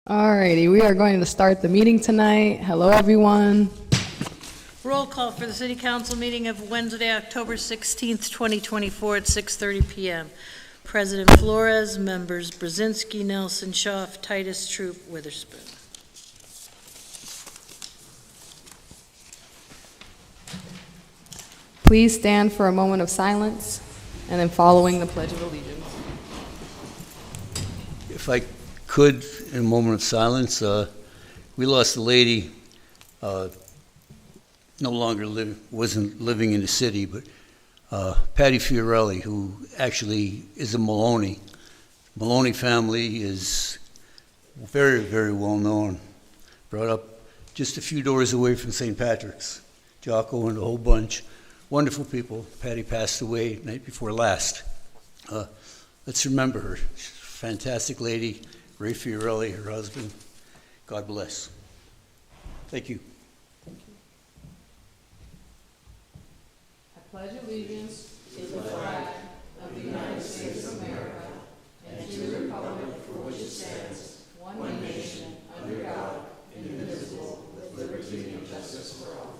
Alrighty, we are going to start the meeting tonight. Hello, everyone. Roll call for the City Council meeting of Wednesday, October 16th, 2024 at 6:30 PM. President Flores, members Brzezinski, Nelson, Schaaf, Titus, Troop, Witherspoon. Please stand for a moment of silence and then following the Pledge of Allegiance. If I could, in a moment of silence, we lost a lady, no longer wasn't living in the city, but Patty Fiorelli, who actually is a Maloney. Maloney family is very, very well known. Brought up just a few doors away from St. Patrick's. Jocko and a whole bunch. Wonderful people. Patty passed away night before last. Let's remember her. She's a fantastic lady. Ray Fiorelli, her husband. God bless. Thank you. I pledge allegiance to the flag of the United States of America and to the republic for which it stands, one nation, under God, indivisible, with liberty and justice for all.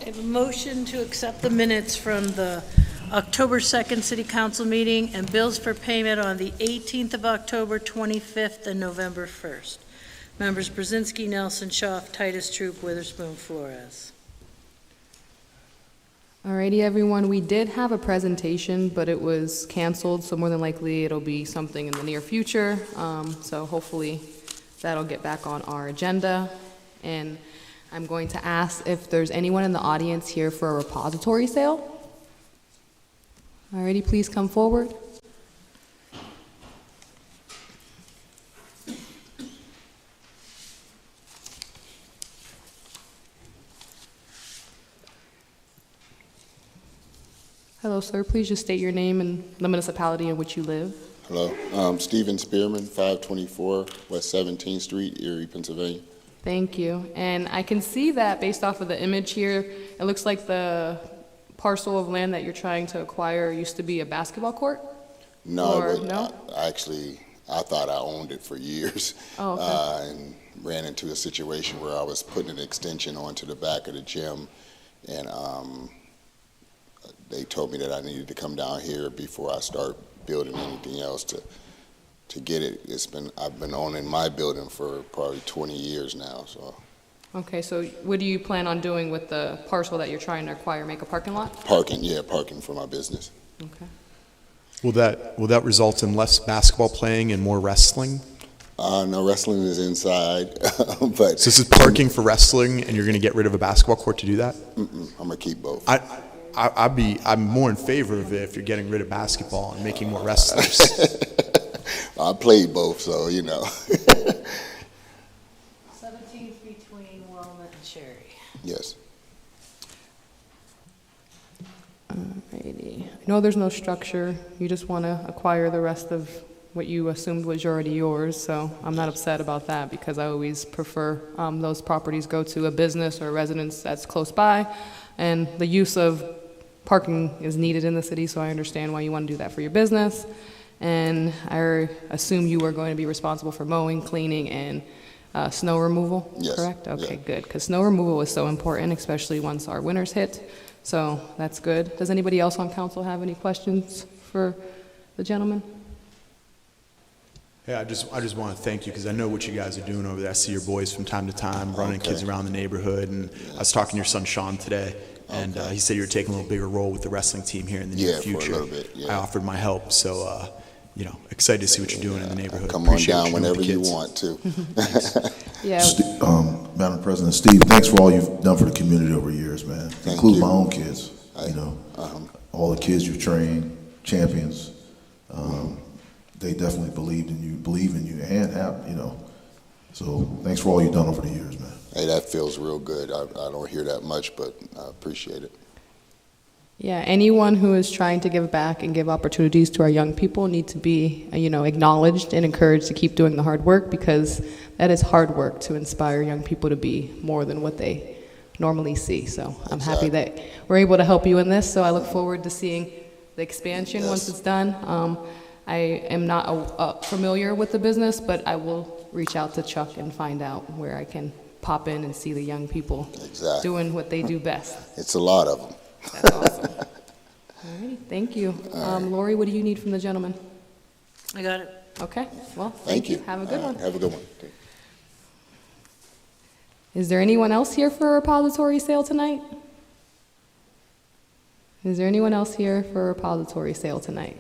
I have a motion to accept the minutes from the October 2nd City Council meeting and bills for payment on the 18th of October, 25th, and November 1st. Members Brzezinski, Nelson, Schaaf, Titus, Troop, Witherspoon, Flores. Alrighty, everyone, we did have a presentation, but it was canceled, so more than likely it'll be something in the near future. So hopefully that'll get back on our agenda. And I'm going to ask if there's anyone in the audience here for a repository sale. Alrighty, please come forward. Hello, sir. Please just state your name and the municipality in which you live. Hello, Stephen Spearman, 524 West 17th Street, Erie, Pennsylvania. Thank you. And I can see that based off of the image here, it looks like the parcel of land that you're trying to acquire used to be a basketball court? No, Or but no? I thought I owned it for years. Oh, okay. And ran into a situation where I was putting an extension onto the back of the gym, and they told me that I needed to come down here before I start building anything else to get it. I've been owning my building for probably 20 years now. So Okay, so what do you plan on doing with the parcel that you're trying to acquire? Make a parking lot? parking for my business. Okay. Will that result in less basketball playing and more wrestling? No, wrestling is inside, but So this is parking for wrestling, and you're going to get rid of a basketball court to do that? I'm gonna keep both. I'm more in favor of it if you're getting rid of basketball and making more wrestlers. I played both, so you know. 17th between Walnut and Cherry. Yes. Alrighty. I know there's no structure. You just want to acquire the rest of what you assumed was already yours, so I'm not upset about that because I always prefer those properties go to a business or a residence that's close by, and the use of parking is needed in the city, so I understand why you want to do that for your business. And I assume you are going to be responsible for mowing, cleaning, and snow removal, Yes. correct? Okay, Yeah. good, because snow removal is so important, especially once our winters hit, so that's good. Does anybody else on council have any questions for the gentleman? Yeah, I just want to thank you because I know what you guys are doing over there. I see your boys from time to time running kids around the neighborhood, and I was talking to your son Sean today, and he said you're taking a little bigger role with the wrestling team here in the near Yeah, for a future. little bit, yeah. I offered my help, so excited to see what you're doing in the neighborhood. Come on Appreciate down what you're whenever doing you with the want to. Yeah, Madam President, Steve, thanks for all you've done for the community over the years, man. Including you. my own kids, all the kids you've trained, champions. They definitely believe in you, and have, So thanks for all you've done over the years, man. Hey, that feels real good. I don't hear that much, but I appreciate it. Yeah, anyone who is trying to give back and give opportunities to our young people need to be, acknowledged and encouraged to keep doing the hard work, because that is hard work to inspire young people to be more than what they normally see. So I'm happy that we're able to help you in this. So I look forward to seeing the expansion once it's done. I am not familiar with the business, but I will reach out to Chuck and find out where I can pop in and see the young people Exactly. doing what they do best. It's a lot of them. That's awesome. All righty, thank you. Lori, what do you need from the gentleman? I got it. Okay, well, Thank you. Have a good one. Have a good one. Is there anyone else here for a repository sale tonight? Is there anyone else here for a repository sale tonight?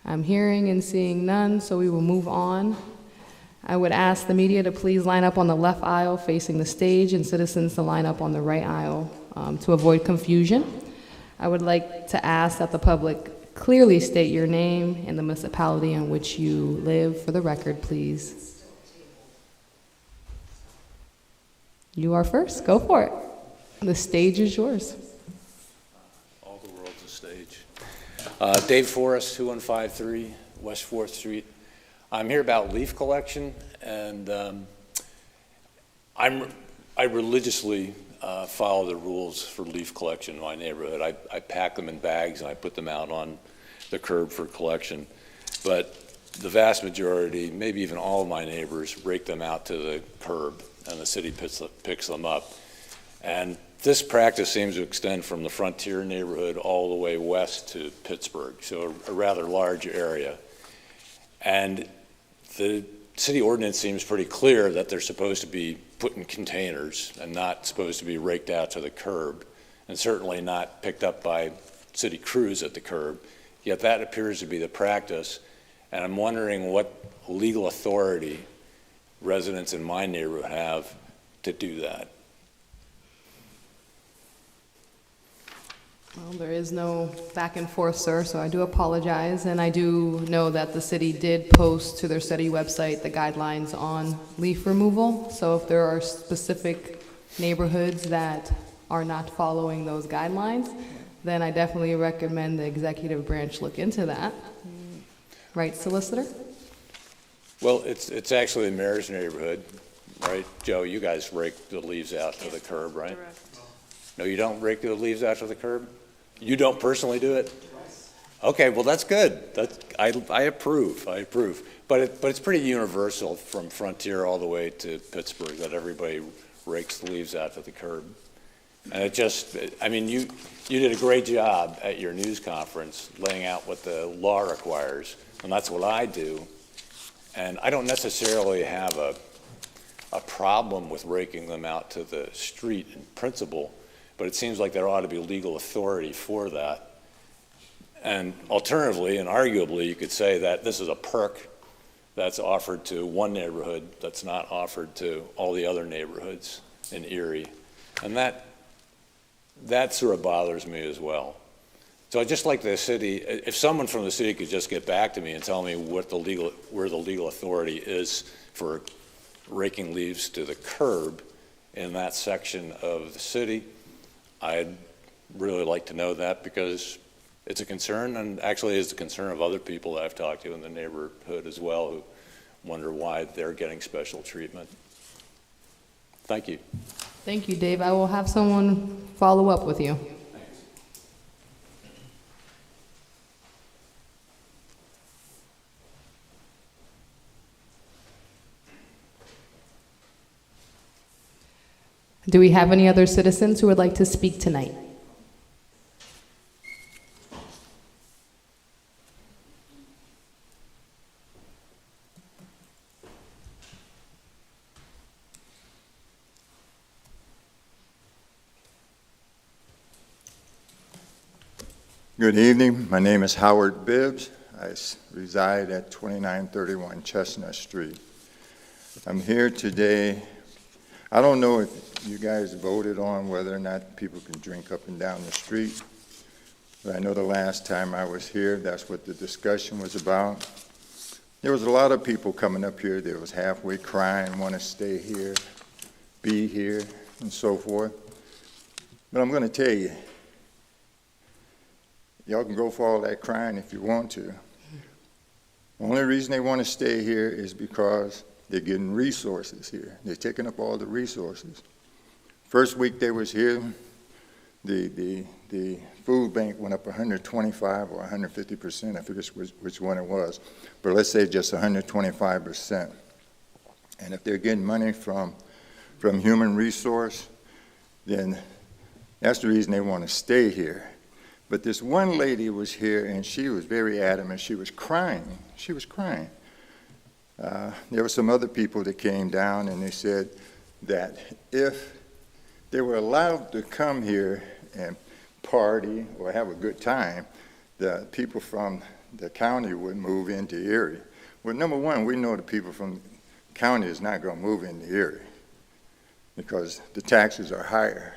I'm hearing and seeing none, so we will move on. I would ask the media to please line up on the left aisle facing the stage and citizens to line up on the right aisle to avoid confusion. I would like to ask that the public clearly state your name and the municipality in which you live for the record, please. You are first. Go for it. The stage is yours. All the world's a stage. Dave Forrest, 2153 West 4th Street. I'm here about leaf collection, and I religiously follow the rules for leaf collection in my neighborhood. I pack them in bags and I put them out on the curb for collection. But the vast majority, maybe even all of my neighbors, rake them out to the curb, and the city picks them up. And this practice seems to extend from the Frontier neighborhood all the way west to Pittsburgh, so a rather large area. And the city ordinance seems pretty clear that they're supposed to be put in containers and not supposed to be raked out to the curb, and certainly not picked up by city crews at the curb. Yet that appears to be the practice, and I'm wondering what legal authority residents in my neighborhood have to do that. Well, there is no back and forth, sir, so I do apologize. And I do know that the city did post to their city website the guidelines on leaf removal. So if there are specific neighborhoods that are not following those guidelines, then I definitely recommend the executive branch look into that. Right, solicitor? Well, it's actually the mayor's neighborhood, right? Joe, you guys rake the leaves out to the curb, right? Correct. No, you don't rake the leaves out to the curb? You don't personally do it? Okay, well, that's good. I approve. But it's pretty universal from Frontier all the way to Pittsburgh that everybody rakes the leaves out to the curb. And it just, I mean, you did a great job at your news conference laying out what the law requires, and that's what I do. And I don't necessarily have a problem with raking them out to the street in principle, but it seems like there ought to be legal authority for that. And alternatively, and arguably, you could say that this is a perk that's offered to one neighborhood that's not offered to all the other neighborhoods in Erie. And that sort of bothers me as well. So I'd just like the city, if someone from the city could just get back to me and tell me where the legal authority is for raking leaves to the curb in that section of the city, I'd really like to know that, because it's a concern, and actually is the concern of other people that I've talked to in the neighborhood as well, who wonder why they're getting special treatment. Thank you. Thank you, Dave. I will have someone follow up with you. Do we have any other citizens who would like to speak tonight? Good evening. My name is Howard Bibbs. I reside at 2931 Chestnut Street. I'm here today. I don't know if you guys voted on whether or not people can drink up and down the street, but I know the last time I was here, that's what the discussion was about. There was a lot of people coming up here that was halfway crying, want to stay here, be here, and so forth. But I'm going to tell you, y'all can go for all that crying if you want to. The only reason they want to stay here is because they're getting resources here. They're taking up all the resources. First week they was here, the food bank went up 125 or 150%, I forget which one it was, but let's say just 125%. And if they're getting money from human resource, then that's the reason they want to stay here. But this one lady was here, and she was very adamant. She was crying. She was crying. There were some other people that came down, and they said that if they were allowed to come here and party or have a good time, the people from the county would move into Erie. Well, number one, we know the people from the county is not going to move into Erie because the taxes are higher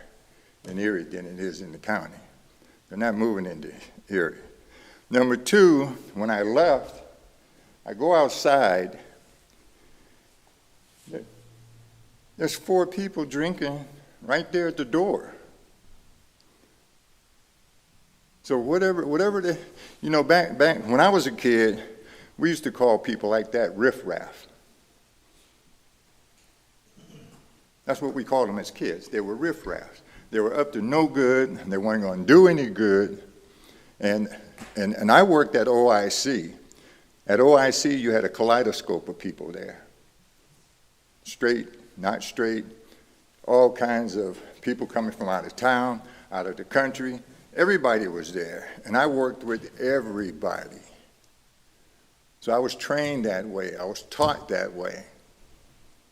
in Erie than it is in the county. They're not moving into Erie. Number two, when I left, I go outside. There's 4 people drinking right there at the door. So whatever the, you know, back when I was a kid, we used to call people like that riffraff. That's what we called them as kids. They were riffraffs. They were up to no good. They weren't going to do any good. And I worked at OIC. At OIC, you had a kaleidoscope of people there. Straight, not straight, all kinds of people coming from out of town, out of the country. Everybody was there. And I worked with everybody. So I was trained that way. I was taught that way.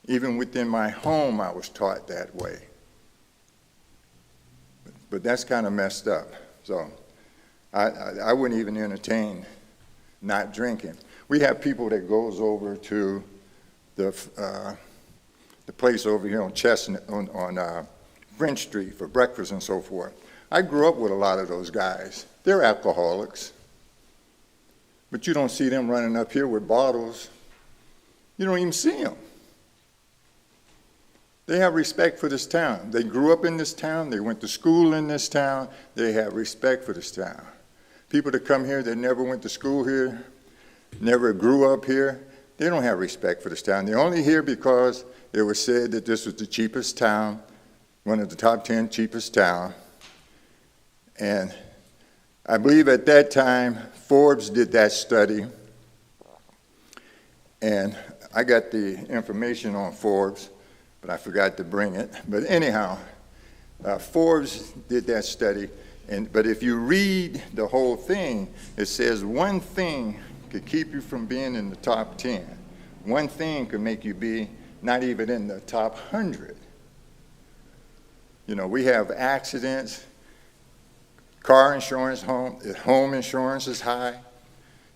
Even within my home, I was taught that way. But that's kind of messed up. So I wouldn't even entertain not drinking. We have people that goes over to the place over here on Chestnut, on French Street for breakfast and so forth. I grew up with a lot of those guys. They're alcoholics. But you don't see them running up here with bottles. You don't even see them. They have respect for this town. They grew up in this town. They went to school in this town. They have respect for this town. People that come here that never went to school here, never grew up here, they don't have respect for this town. They're only here because it was said that this was the cheapest town, one of the top 10 cheapest towns. And I believe at that time, Forbes did that study. And I got the information on Forbes, but I forgot to bring it. But anyhow, Forbes did that study. But if you read the whole thing, it says one thing could keep you from being in the top 10. One thing could make you be not even in the top 100. You know, we have accidents, car insurance, home insurance is high.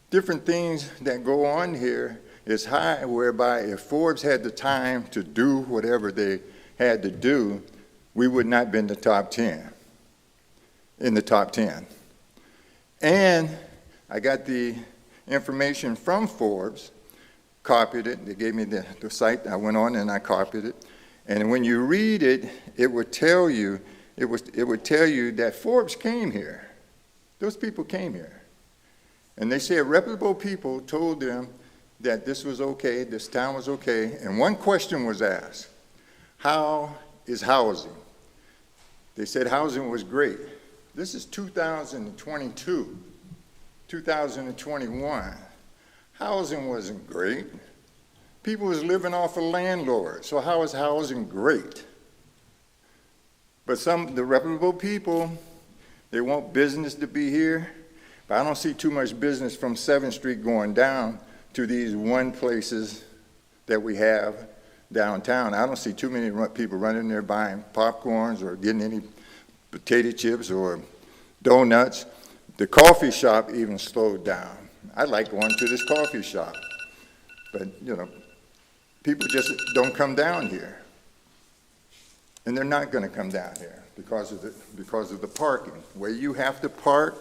Different things that go on here is high, whereby if Forbes had the time to do whatever they had to do, we would not be in the top 10, in the top 10. And I got the information from Forbes, copied it. They gave me the site. I went on and I copied it. And when you read it, it would tell you, that Forbes came here. Those people came here. And they said reputable people told them that this was okay, this town was okay. And one question was asked: how is housing? They said housing was great. This is 2022, 2021. Housing wasn't great. People was living off of landlords. So how is housing great? But the reputable people, they want business to be here. But I don't see too much business from 7th Street going down to these one places that we have downtown. I don't see too many people running there buying popcorns or getting any potato chips or donuts. The coffee shop even slowed down. I like going to this coffee shop. But, you know, people just don't come down here. And they're not going to come down here because of the parking. Where you have to park,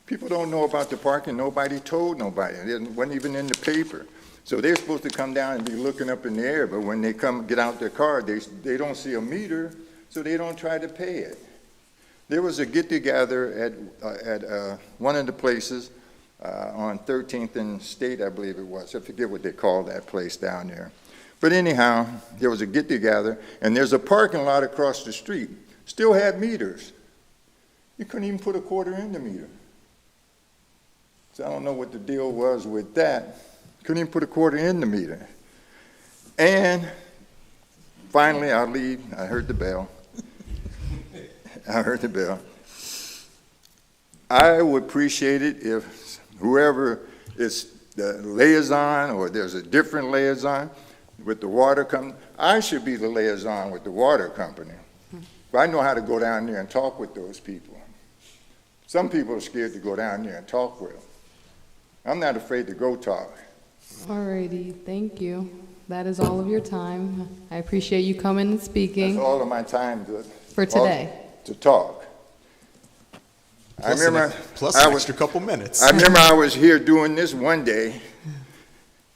people don't know about the parking. Nobody told nobody. It wasn't even in the paper. So they're supposed to come down and be looking up in the air, but when they get out their car, they don't see a meter, so they don't try to pay it. There was a get-together at one of the places on 13th and State, I believe it was. I forget what they call that place down there. But anyhow, there was a get-together, and there's a parking lot across the street. Still had meters. You couldn't even put a quarter in the meter. So I don't know what the deal was with that. Couldn't even put a quarter in the meter. And finally, I leave. I heard the bell. I heard the bell. I would appreciate it if whoever is the liaison, or there's a different liaison with the water company, I should be the liaison with the water company. But I know how to go down there and talk with those people. Some people are scared to go down there and talk with them. I'm not afraid to go talk. Alrighty, thank you. That is all of your time. I appreciate you coming and speaking That's all of my time for today. to talk. Plus I remember an extra couple minutes. I remember I was here doing this one day,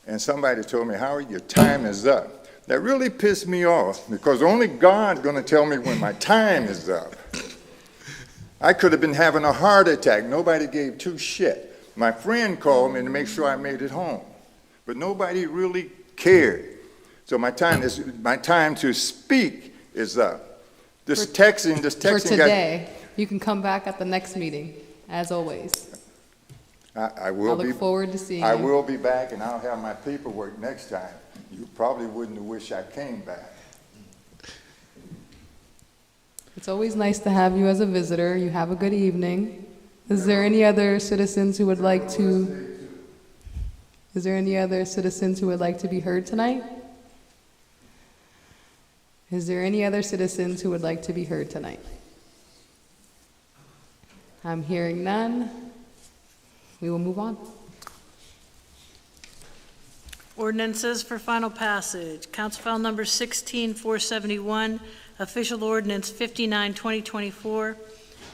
and somebody told me, Howard, your time is up. That really pissed me off, because only God's going to tell me when my time is up. I could have been having a heart attack. Nobody gave two shit. My friend called me to make sure I made it home, but nobody really cared. So my time to speak is up. This texting For today, you can come back at the next meeting, as always. I I look forward to seeing you. I will be back, and I'll have my paperwork next time. You probably wouldn't have wished I came back. It's always nice to have you as a visitor. You have a good evening. Is there any other citizens who would like to? Is there any other citizens who would like to be heard tonight? Is there any other citizens who would like to be heard tonight? I'm hearing none. We will move on. Ordinances for final passage. Council File Number 16471, Official Ordinance 59-2024,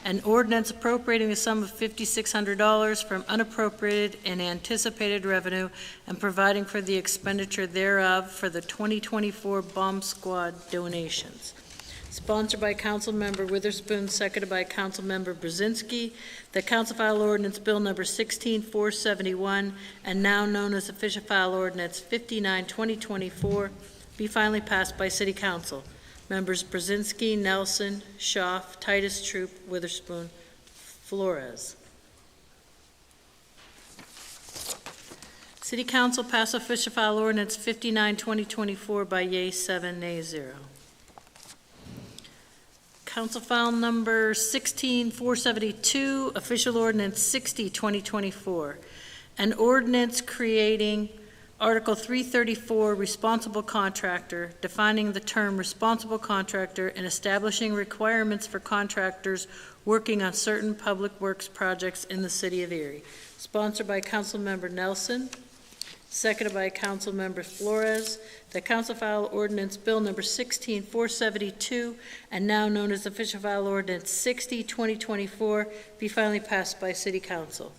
an ordinance appropriating the sum of $5,600 from unappropriated and anticipated revenue and providing for the expenditure thereof for the 2024 Bomb Squad donations. Sponsored by Councilmember Witherspoon, seconded by Councilmember Brzezinski, the Council File Ordinance Bill Number 16471, and now known as Official File Ordinance 59-2024, be finally passed by City Council. Members Brzezinski, Nelson, Schaaf, Titus, Troop, Witherspoon, Flores. City Council pass Official File Ordinance 59-2024 by yea 7, nay 0. Council File Number 16472, Official Ordinance 60-2024, an ordinance creating Article 334, Responsible Contractor, defining the term responsible contractor and establishing requirements for contractors working on certain public works projects in the City of Erie. Sponsored by Councilmember Nelson, seconded by Councilmember Flores. The Council File Ordinance Bill Number 16472, and now known as Official File Ordinance 60-2024, be finally passed by City Council.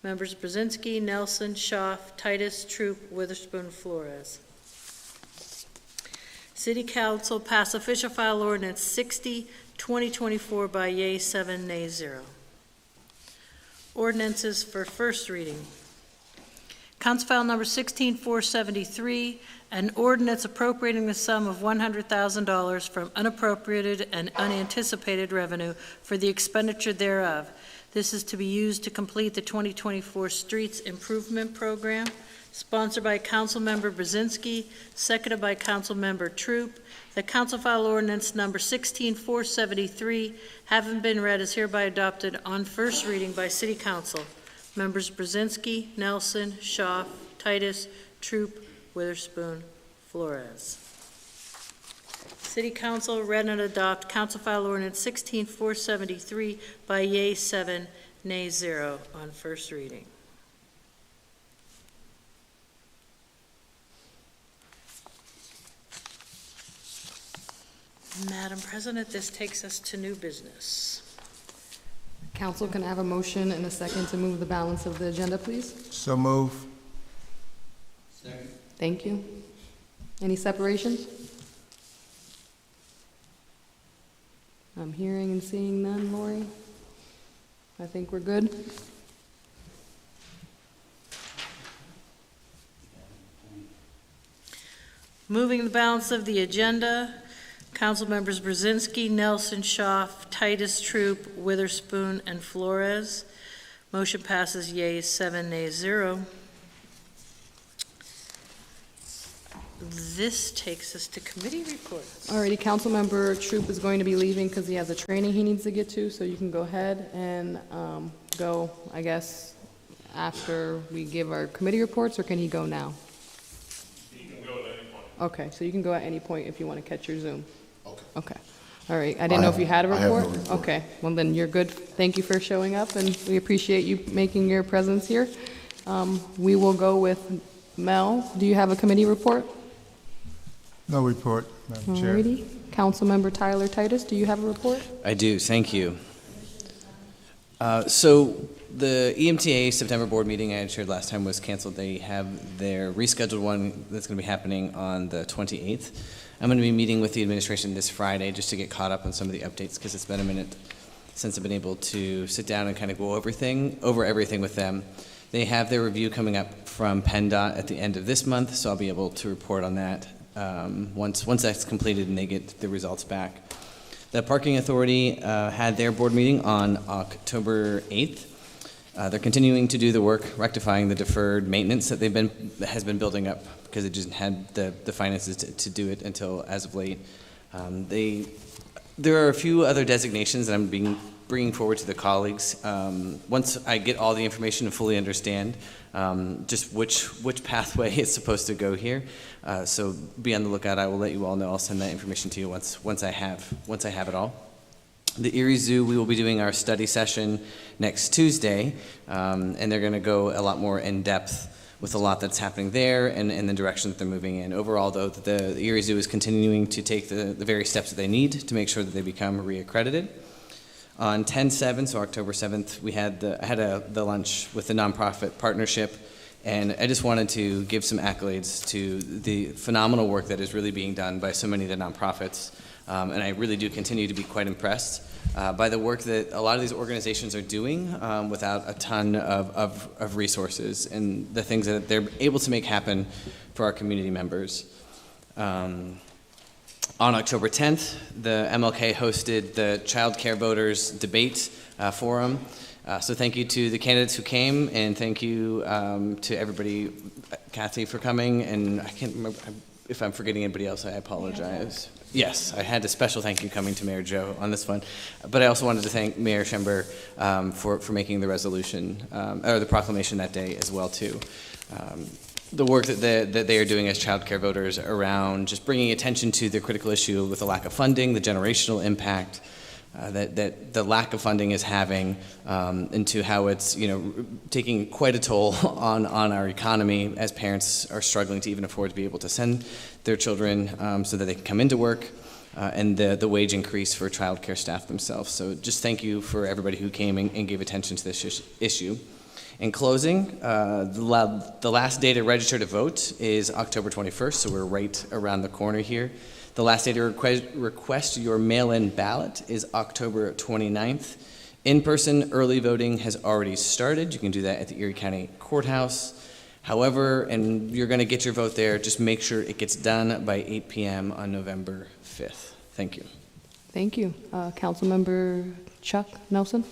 Members Brzezinski, Nelson, Schaaf, Titus, Troop, Witherspoon, Flores. City Council pass Official File Ordinance 60-2024 by yea 7, nay 0. Ordinances for first reading. Council File Number 16473, an ordinance appropriating the sum of $100,000 from unappropriated and unanticipated revenue for the expenditure thereof. This is to be used to complete the 2024 Streets Improvement Program. Sponsored by Councilmember Brzezinski, seconded by Councilmember Troop. The Council File Ordinance Number 16473, having been read, is hereby adopted on first reading by City Council. Members Brzezinski, Nelson, Schaaf, Titus, Troop, Witherspoon, Flores. City Council read and adopt Council File Ordinance 16473 by yea 7, nay 0 on first reading. Madam President, this takes us to new business. Council, can I have a motion and a second to move the balance of the agenda, please? So move. Second. Thank you. Any separation? I'm hearing and seeing none, Lori. I think we're good. Moving the balance of the agenda, Council members Brzezinski, Nelson, Schaaf, Titus, Troop, Witherspoon, and Flores. Motion passes yeas 7, nays 0. This takes us to committee reports. Alrighty, Councilmember Troop is going to be leaving because he has a training he needs to get to, so you can go ahead and go, I guess, after we give our committee reports, or can he go now? He can go at any point. Okay, so you can go at any point if you want to catch your Zoom. Okay. Okay. All right, I didn't know if you had a I have no report? report. Okay, well then you're good. Thank you for showing up, and we appreciate you making your presence here. We will go with Mel. Do you have a committee report? No report, Madam Chair. Alrighty. Councilmember Tyler Titus, do you have a report? I do, thank you. So the EMTA September board meeting I had shared last time was canceled. They have their rescheduled one that's going to be happening on the 28th. I'm going to be meeting with the administration this Friday just to get caught up on some of the updates, because it's been a minute since I've been able to sit down and kind of go over everything with them. They have their review coming up from PennDOT at the end of this month, so I'll be able to report on that once that's completed and they get the results back. The Parking Authority had their board meeting on October 8th. They're continuing to do the work, rectifying the deferred maintenance that has been building up, because it just had the finances to do it until as of late. There are a few other designations that I'm bringing forward to the colleagues. Once I get all the information and fully understand just which pathway is supposed to go here. So be on the lookout. I will let you all know. I'll send that information to you once I have it all. The Erie Zoo, we will be doing our study session next Tuesday, and they're going to go a lot more in depth with a lot that's happening there and the direction that they're moving in. Overall, though, the Erie Zoo is continuing to take the various steps that they need to make sure that they become reaccredited. On 10/7, so October 7th, I had the lunch with the nonprofit partnership, and I just wanted to give some accolades to the phenomenal work that is really being done by so many of the nonprofits, and I really do continue to be quite impressed by the work that a lot of these organizations are doing without a ton of resources, and the things that they're able to make happen for our community members. On October 10th, the MLK hosted the Child Care Voters Debate Forum. So thank you to the candidates who came, and thank you to everybody, Kathy, for coming. And I can't remember if I'm forgetting anybody else. I apologize. Yes, I had a special thank you coming to Mayor Joe on this one. But I also wanted to thank Mayor Schember for making the resolution, or the proclamation that day as well, too. The work that they are doing as child care voters around just bringing attention to the critical issue with the lack of funding, the generational impact that the lack of funding is having, into how it's taking quite a toll on our economy as parents are struggling to even afford to be able to send their children so that they can come into work, and the wage increase for child care staff themselves. So just thank you for everybody who came and gave attention to this issue. In closing, the last day to register to vote is October 21st, so we're right around the corner here. The last day to request your mail-in ballot is October 29th. In-person early voting has already started. You can do that at the Erie County Courthouse. However, and you're going to get your vote there, just make sure it gets done by 8 p.m. on November 5th. Thank you. Thank you. Councilmember Chuck Nelson?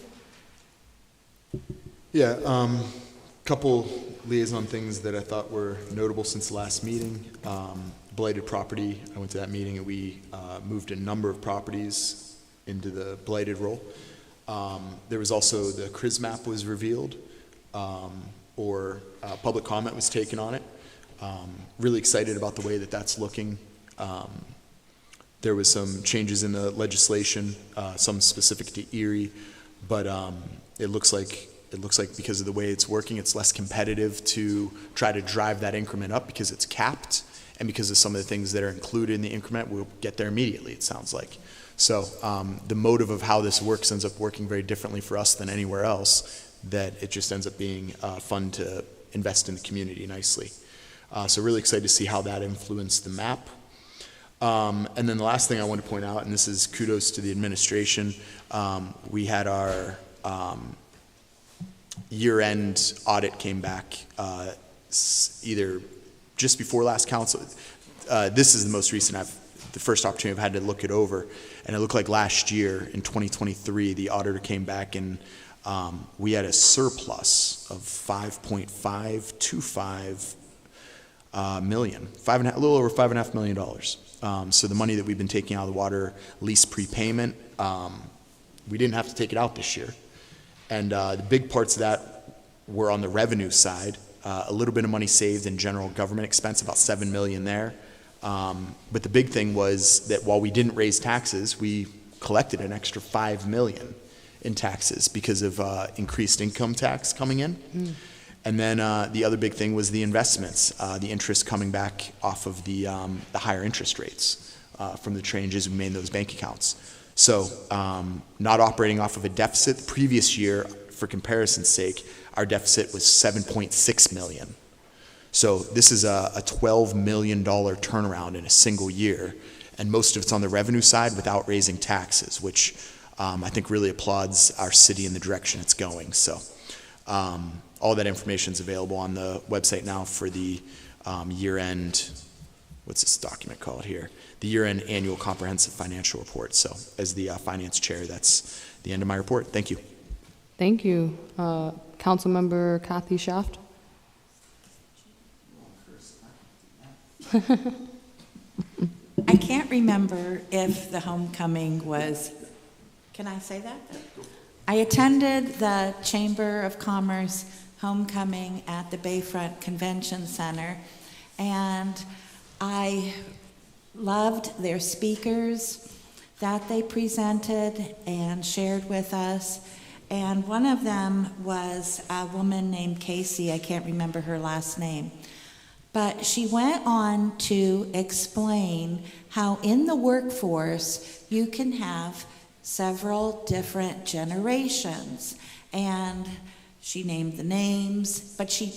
Yeah, couple liaison things that I thought were notable since the last meeting. Blighted property, I went to that meeting and we moved a number of properties into the blighted role. There was also the CRIS map was revealed, or public comment was taken on it. Really excited about the way that that's looking. There was some changes in the legislation, some specific to Erie, but it looks like because of the way it's working, it's less competitive to try to drive that increment up because it's capped, and because of some of the things that are included in the increment, we'll get there immediately, it sounds like. So the motive of how this works ends up working very differently for us than anywhere else, that it just ends up being fun to invest in the community nicely. So really excited to see how that influenced the map. And then the last thing I want to point out, and this is kudos to the administration, we had our year-end audit came back either just before last council. This is the most recent the first opportunity I've had to look it over. And it looked like last year, in 2023, the auditor came back and we had a surplus of $5.525 million, a little over $5.5 million. So the money that we've been taking out of the water lease prepayment, we didn't have to take it out this year. And the big parts of that were on the revenue side. A little bit of money saved in general government expense, about $7 million there. But the big thing was that while we didn't raise taxes, we collected an extra $5 million in taxes because of increased income tax coming in. And then the other big thing was the investments, the interest coming back off of the higher interest rates from the changes we made in those bank accounts. So not operating off of a deficit. The previous year, for comparison's sake, our deficit was $7.6 million. So this is a $12 million turnaround in a single year, and most of it's on the revenue side without raising taxes, which I think really applauds our city in the direction it's going. So all that information is available on the website now for the year-end, what's this document called here? The year-end annual comprehensive financial report. So as the finance chair, that's the end of my report. Thank you. Thank you. Councilmember Kathy Shaft? I can't remember if the homecoming was, can I say that? I attended the Chamber of Commerce homecoming at the Bayfront Convention Center, and I loved their speakers that they presented and shared with us. And one of them was a woman named Casey. I can't remember her last name. But she went on to explain how in the workforce you can have several different generations. And she named the names, but she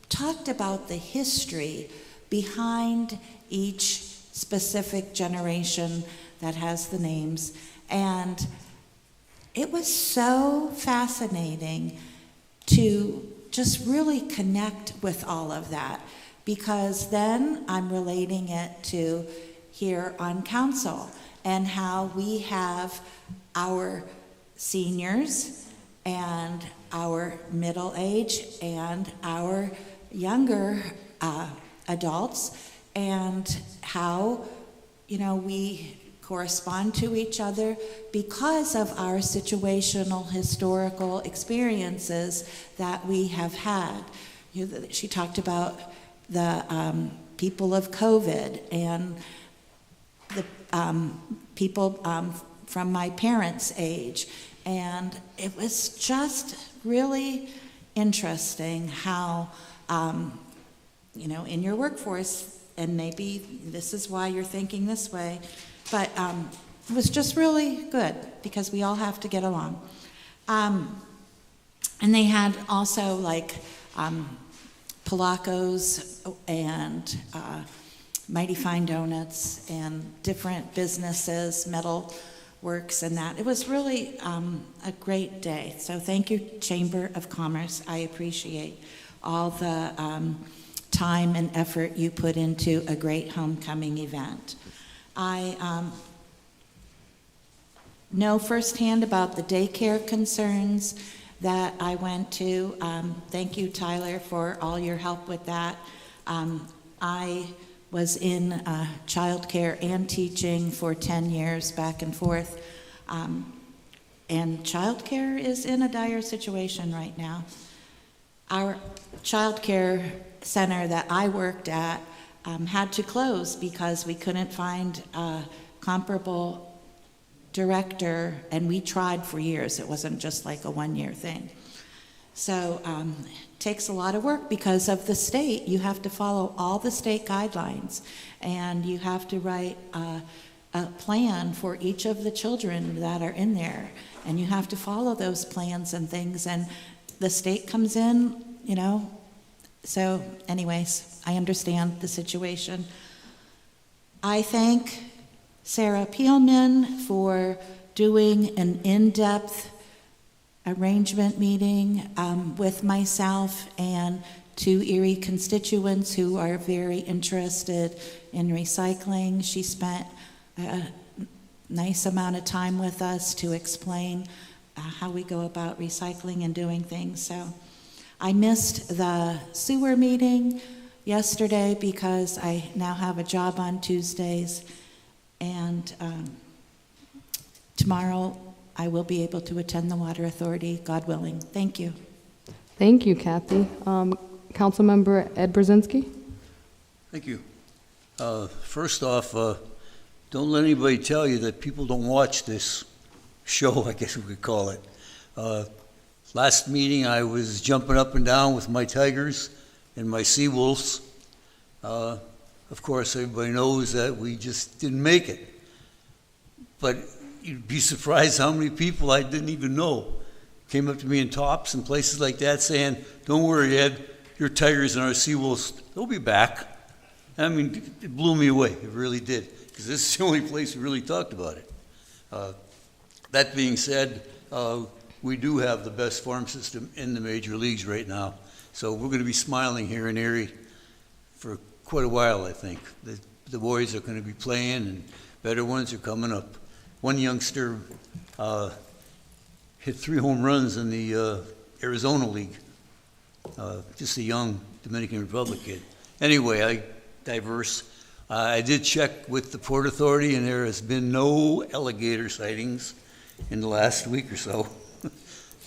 talked about the history behind each specific generation that has the names. And it was so fascinating to just really connect with all of that, because then I'm relating it to here on council and how we have our seniors and our middle age and our younger adults, and how, you know, we correspond to each other because of our situational historical experiences that we have had. She talked about the people of COVID and the people from my parents' age. And it was just really interesting how, you know, in your workforce, and maybe this is why you're thinking this way, but it was just really good because we all have to get along. And they had also like Polacos and Mighty Fine Donuts and different businesses, metal works and that. It was really a great day. So thank you, Chamber of Commerce. I appreciate all the time and effort you put into a great homecoming event. I know firsthand about the daycare concerns that I went to. Thank you, Tyler, for all your help with that. I was in childcare and teaching for 10 years back and forth. And childcare is in a dire situation right now. Our childcare center that I worked at had to close because we couldn't find a comparable director, and we tried for years. It wasn't just like a one-year thing. So it takes a lot of work because of the state. You have to follow all the state guidelines, and you have to write a plan for each of the children that are in there, and you have to follow those plans and things, and the state comes in, you know. So anyways, I understand the situation. I thank Sarah Peelman for doing an in-depth arrangement meeting with myself and 2 Erie constituents who are very interested in recycling. She spent a nice amount of time with us to explain how we go about recycling and doing things. So I missed the sewer meeting yesterday because I now have a job on Tuesdays, and tomorrow I will be able to attend the Water Authority, God willing. Thank you. Thank you, Kathy. Councilmember Ed Brzezinski? Thank you. First off, don't let anybody tell you that people don't watch this show, I guess we could call it. Last meeting, I was jumping up and down with my tigers and my sea wolves. Of course, everybody knows that we just didn't make it. But you'd be surprised how many people I didn't even know came up to me in Tops and places like that saying, "Don't worry, Ed, your tigers and our sea wolves, they'll be back." I mean, it blew me away. It really did, because this is the only place we really talked about it. That being said, we do have the best farm system in the major leagues right now. So we're going to be smiling here in Erie for quite a while, I think. The boys are going to be playing, and better ones are coming up. One youngster hit 3 home runs in the Arizona League. Just a young Dominican Republic kid. Anyway, I did check with the Port Authority, and there has been no alligator sightings in the last week or so.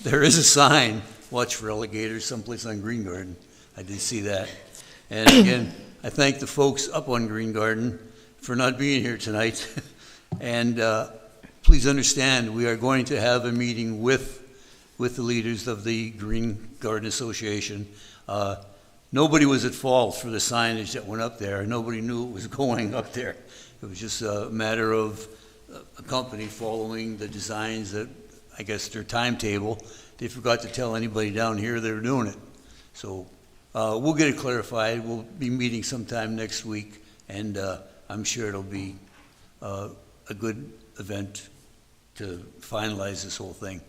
There is a sign, "Watch for alligators," someplace on Green Garden. I did see that. And again, I thank the folks up on Green Garden for not being here tonight. And please understand, we are going to have a meeting with the leaders of the Green Garden Association. Nobody was at fault for the signage that went up there. Nobody knew it was going up there. It was just a matter of a company following the designs that, I guess, their timetable. They forgot to tell anybody down here they were doing it. So we'll get it clarified. We'll be meeting sometime next week, and I'm sure it'll be a good event to finalize this whole thing.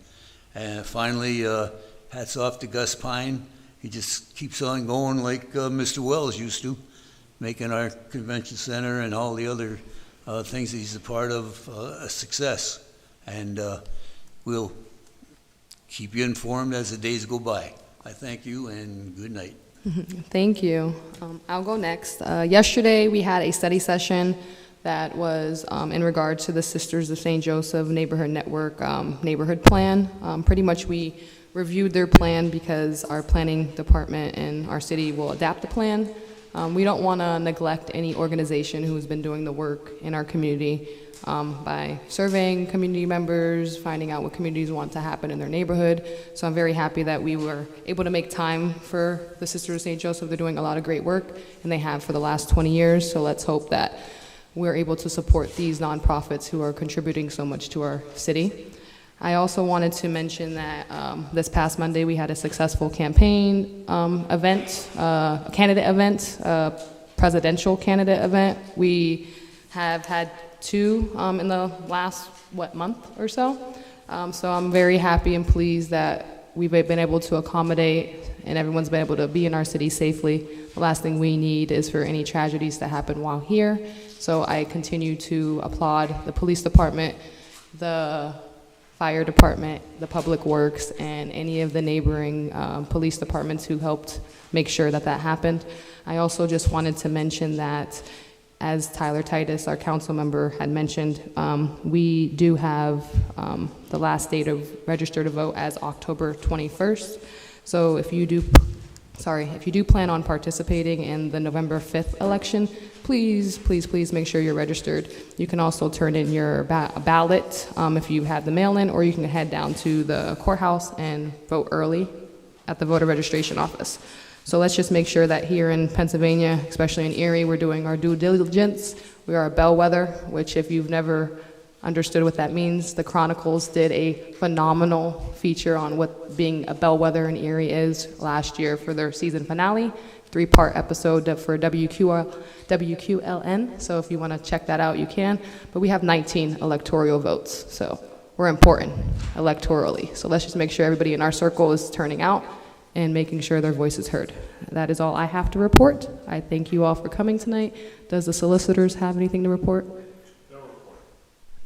And finally, hats off to Gus Pine. He just keeps on going like Mr. Wells used to, making our convention center and all the other things that he's a part of a success. And we'll keep you informed as the days go by. I thank you, and good night. Thank you. I'll go next. Yesterday, we had a study session that was in regard to the Sisters of St. Joseph Neighborhood Network neighborhood plan. Pretty much we reviewed their plan because our planning department in our city will adapt the plan. We don't want to neglect any organization who has been doing the work in our community by surveying community members, finding out what communities want to happen in their neighborhood. So I'm very happy that we were able to make time for the Sisters of St. Joseph. They're doing a lot of great work, and they have for the last 20 years. So let's hope that we're able to support these nonprofits who are contributing so much to our city. I also wanted to mention that this past Monday we had a successful campaign event, candidate event, presidential candidate event. We have had 2 in the last, month or so. So I'm very happy and pleased that we've been able to accommodate and everyone's been able to be in our city safely. The last thing we need is for any tragedies to happen while here. So I continue to applaud the police department, the fire department, the public works, and any of the neighboring police departments who helped make sure that that happened. I also just wanted to mention that, as Tyler Titus, our council member, had mentioned, we do have the last date of register to vote as October 21st. So if you do plan on participating in the November 5th election, please make sure you're registered. You can also turn in your ballot if you have the mail-in, or you can head down to the courthouse and vote early at the voter registration office. So let's just make sure that here in Pennsylvania, especially in Erie, we're doing our due diligence. We are a bellwether, which if you've never understood what that means, the Chronicles did a phenomenal feature on what being a bellwether in Erie is last year for their season finale, 3-part episode for WQLN. So if you want to check that out, you can. But we have 19 electoral votes, so we're important electorally. So let's just make sure everybody in our circle is turning out and making sure their voice is heard. That is all I have to report. I thank you all for coming tonight. Does the solicitors have anything to report? No report.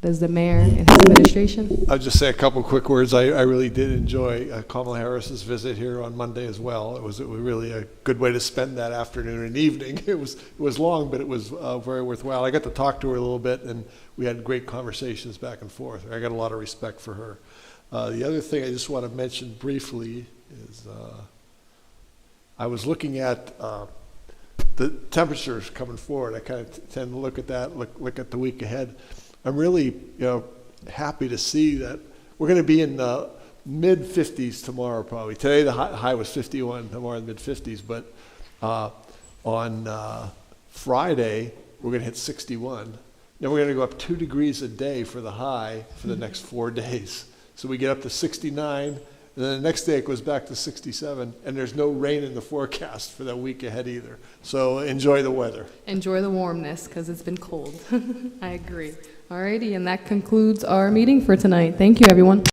does the mayor and his administration? I'll just say a couple quick words. I really did enjoy Kamala Harris's visit here on Monday as well. It was really a good way to spend that afternoon and evening. It was long, but it was very worthwhile. I got to talk to her a little bit, and we had great conversations back and forth. I got a lot of respect for her. The other thing I just want to mention briefly is I was looking at the temperatures coming forward. I kind of tend to look at that, look at the week ahead. I'm really, happy to see that we're going to be in the mid-50s tomorrow probably. Today the high was 51, tomorrow the mid-50s, but on Friday we're going to hit 61. Then we're going to go up 2 degrees a day for the high for the next 4 days. So we get up to 69, and then the next day it goes back to 67, and there's no rain in the forecast for that week ahead either. So enjoy the weather. Enjoy the warmness, because it's been cold. I agree. Alrighty, and that concludes our meeting for tonight. Thank you, everyone.